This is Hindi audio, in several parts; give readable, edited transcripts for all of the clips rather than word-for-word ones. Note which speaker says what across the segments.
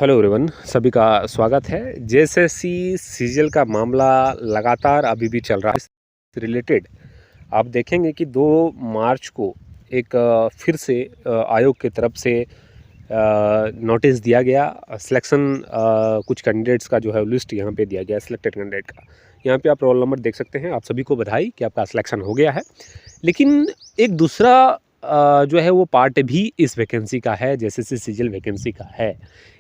Speaker 1: हेलो एवरीवन, सभी का स्वागत है। जेएसएससी सीजीएल का मामला लगातार अभी भी चल रहा है। इससे रिलेटेड आप देखेंगे कि 2 मार्च को एक फिर से आयोग की तरफ से नोटिस दिया गया। सिलेक्शन कुछ कैंडिडेट्स का जो है लिस्ट यहाँ पे दिया गया, सिलेक्टेड कैंडिडेट का। यहाँ पे आप रोल नंबर देख सकते हैं। आप सभी को बधाई कि आपका सिलेक्शन हो गया है। लेकिन एक दूसरा जो है वो पार्ट भी इस वैकेंसी का है, जेएसएससी सीजीएल वैकेंसी का है।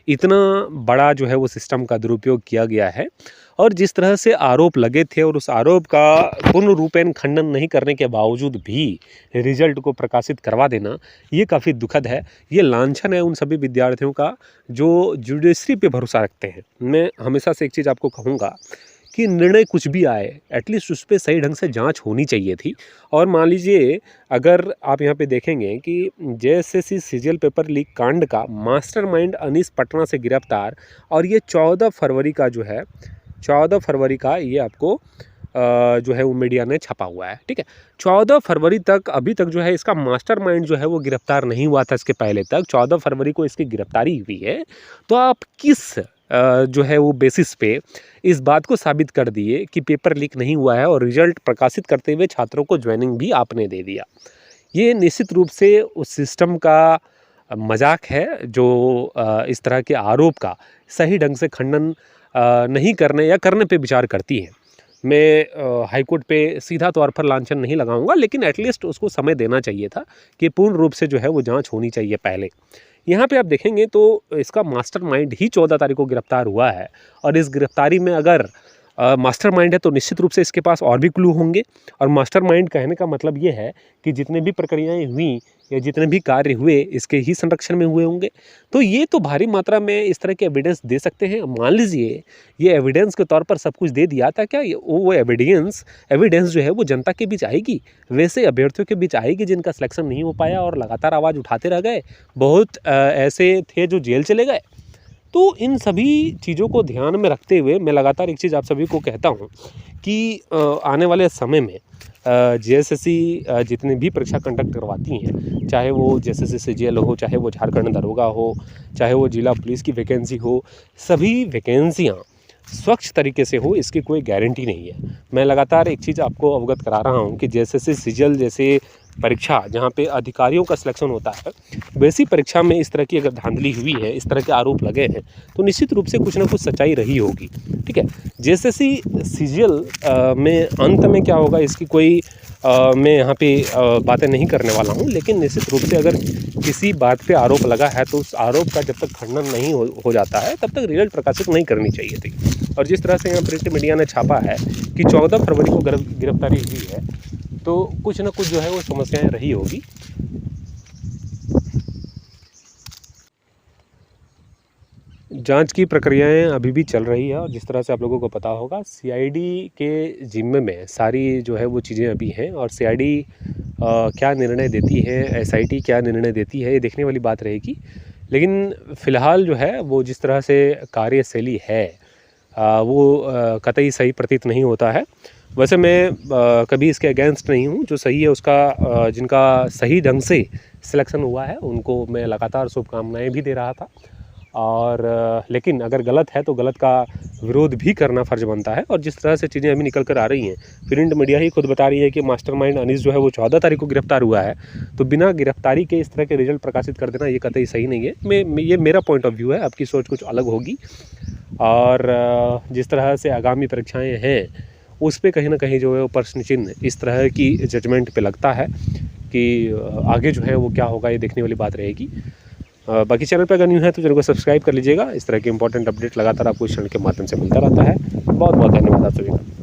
Speaker 1: इतना बड़ा जो है वो सिस्टम का दुरुपयोग किया गया है और जिस तरह से आरोप लगे थे और उस आरोप का पूर्ण रूपेण खंडन नहीं करने के बावजूद भी रिजल्ट को प्रकाशित करवा देना, ये काफ़ी दुखद है। ये लांछन है उन सभी विद्यार्थियों का जो जुडिशरी पे भरोसा रखते हैं। मैं हमेशा से एक चीज़ आपको कहूँगा कि निर्णय कुछ भी आए, एटलीस्ट उस पर सही ढंग से जांच होनी चाहिए थी। और मान लीजिए अगर आप यहाँ पे देखेंगे कि जेएसएससी सीजीएल पेपर लीक कांड का मास्टरमाइंड अनीस पटना से गिरफ्तार, और ये 14 फरवरी का जो है 14 फरवरी का ये आपको जो है वो मीडिया ने छपा हुआ है। ठीक है, 14 फरवरी तक अभी तक जो है इसका मास्टरमाइंड जो है वो गिरफ्तार नहीं हुआ था। इसके पहले तक 14 फरवरी को इसकी गिरफ्तारी हुई है। तो आप किस जो है वो बेसिस पे इस बात को साबित कर दिए कि पेपर लीक नहीं हुआ है और रिजल्ट प्रकाशित करते हुए छात्रों को ज्वाइनिंग भी आपने दे दिया। ये निश्चित रूप से उस सिस्टम का मजाक है जो इस तरह के आरोप का सही ढंग से खंडन नहीं करने या करने पे विचार करती है। मैं हाईकोर्ट पे सीधा तौर पर लांछन नहीं लगाऊंगा, लेकिन एटलीस्ट उसको समय देना चाहिए था कि पूर्ण रूप से जो है वो जांच होनी चाहिए पहले। यहाँ पे आप देखेंगे तो इसका मास्टरमाइंड ही 14 तारीख को गिरफ्तार हुआ है और इस गिरफ्तारी में अगर मास्टरमाइंड है तो निश्चित रूप से इसके पास और भी क्लू होंगे। और मास्टरमाइंड कहने का मतलब ये है कि जितने भी प्रक्रियाएं हुई या जितने भी कार्य हुए इसके ही संरक्षण में हुए होंगे। तो ये तो भारी मात्रा में इस तरह के एविडेंस दे सकते हैं। मान लीजिए ये एविडेंस के तौर पर सब कुछ दे दिया था, क्या वो एविडेंस जो है वो जनता के बीच आएगी, वैसे अभ्यर्थियों के बीच आएगी जिनका सिलेक्शन नहीं हो पाया और लगातार आवाज़ उठाते रह गए। बहुत ऐसे थे जो जेल चले गए। तो इन सभी चीज़ों को ध्यान में रखते हुए मैं लगातार एक चीज़ आप सभी को कहता हूँ कि आने वाले समय में जेएसएससी जितनी भी परीक्षा कंडक्ट करवाती हैं, चाहे वो जेएसएससी सीजीएल हो, चाहे वो झारखंड दरोगा हो, चाहे वो जिला पुलिस की वैकेंसी हो, सभी वैकेंसियाँ स्वच्छ तरीके से हो, इसकी कोई गारंटी नहीं है। मैं लगातार एक चीज़ आपको अवगत करा रहा हूँ कि जेएसएससी सीजीएल जैसे परीक्षा जहाँ पे अधिकारियों का सिलेक्शन होता है, वैसी परीक्षा में इस तरह की अगर धांधली हुई है, इस तरह के आरोप लगे हैं, तो निश्चित रूप से कुछ ना कुछ सच्चाई रही होगी। ठीक है, जेएसएससी सीजीएल में अंत में क्या होगा इसकी कोई मैं यहाँ पे बातें नहीं करने वाला हूँ, लेकिन निश्चित रूप से अगर किसी बात पे आरोप लगा है तो उस आरोप का जब तक खंडन नहीं हो जाता है तब तक रिजल्ट प्रकाशित नहीं करनी चाहिए थी। और जिस तरह से यहाँ प्रिंट मीडिया ने छापा है कि 14 फरवरी को गिरफ्तारी हुई है, तो कुछ ना कुछ जो है वो समस्याएं रही होगी। जांच की प्रक्रियाएं अभी भी चल रही है और जिस तरह से आप लोगों को पता होगा सीआईडी के जिम्मे में सारी जो है वो चीज़ें अभी हैं और सीआईडी क्या निर्णय देती है, एसआईटी क्या निर्णय देती है, ये देखने वाली बात रहेगी। लेकिन फ़िलहाल जो है वो जिस तरह से कार्यशैली है वो कतई सही प्रतीत नहीं होता है। वैसे मैं कभी इसके अगेंस्ट नहीं हूँ। जो सही है उसका जिनका सही ढंग से सिलेक्शन हुआ है उनको मैं लगातार शुभकामनाएं भी दे रहा था। और लेकिन अगर गलत है तो गलत का विरोध भी करना फ़र्ज बनता है। और जिस तरह से चीज़ें अभी निकल कर आ रही हैं, प्रिंट मीडिया ही खुद बता रही है कि मास्टरमाइंड अनीस जो है वो 14 तारीख को गिरफ्तार हुआ है, तो बिना गिरफ्तारी के इस तरह के रिजल्ट प्रकाशित कर देना ये कतई सही नहीं है। ये मेरा पॉइंट ऑफ व्यू है, आपकी सोच कुछ अलग होगी। और जिस तरह से आगामी परीक्षाएँ हैं उस पर कहीं ना कहीं जो है वो प्रश्न चिन्ह इस तरह की जजमेंट पे लगता है कि आगे जो है वो क्या होगा, ये देखने वाली बात रहेगी। बाकी चैनल पर अगर न्यू है तो चैनल को सब्सक्राइब कर लीजिएगा। इस तरह के इंपॉर्टेंट अपडेट लगातार आपको इस चैनल के माध्यम से मिलता रहता है। बहुत बहुत धन्यवाद आप सभी का।